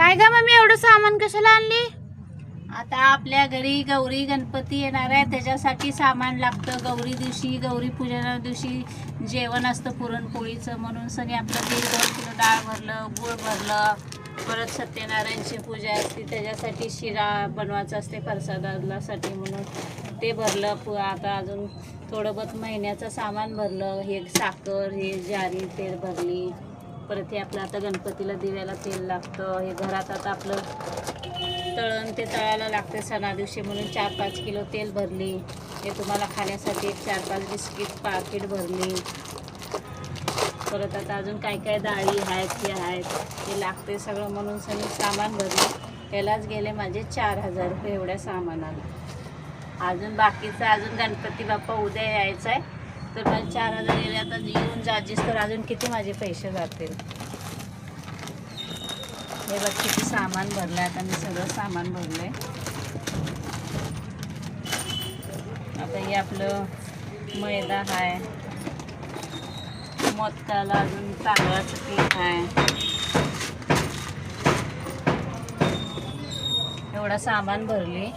काय ग मम्मी एवढं सामान कशाला आणली? आता आपल्या घरी गौरी गणपती येणार आहे, त्याच्यासाठी सामान लागतं. गौरी दिवशी, गौरी पूजना दिवशी जेवण असतं पुरणपोळीचं, म्हणून सगळे आपलं 1.5-2 किलो डाळ भरलं, गूळ भरलं. परत सत्यनारायणची पूजा असते, त्याच्यासाठी शिरा बनवायचा असते प्रसादासाठी म्हणून ते भरलं. आता अजून थोडं बहुत महिन्याचं सामान भरलं. हे साखर, हे ज्वारी तेल भरली. परत हे आपलं आता गणपतीला दिव्याला तेल लागतं. हे घरात आता आपलं तळण ते तळायला लागते सणा दिवशी, म्हणून 4-5 किलो तेल भरली. हे तुम्हाला खाण्यासाठी 1-4-5 बिस्किट पाकिट भरली. परत आता अजून काय काय डाळी आहेत, हे आहेत, हे लागते सगळं, म्हणून सगळं सामान भरले. यालाच गेले माझे 4,000 रुपये एवढ्या सामानाला. अजून बाकीचं अजून गणपती बाप्पा उद्या यायचं आहे, तर मला 4,000 गेले. आता येऊन जाजीस तर अजून किती माझे पैसे जातील. हे बघ किती सामान भरलं. आता मी सगळं सामान भरलं आहे. आता हे आपलं मैदा आहे, मोदकाला अजून तांदळाचं पीठ आहे. एवढं सामान भरले.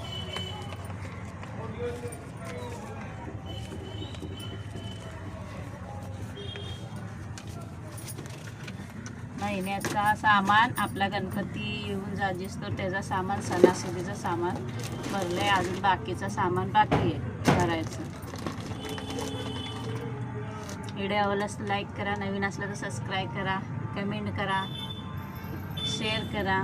महिन्याचा सामान आपला गणपती येऊन जाजीस तर त्याचं सामान, सणासुदीचं सामान भरलंय. अजून बाकीचं सामान बाकी आहे भरायचं. व्हिडिओ आवडला तर लाईक करा, नवीन असलं तर सबस्क्राईब करा, कमेंट करा, शेअर करा.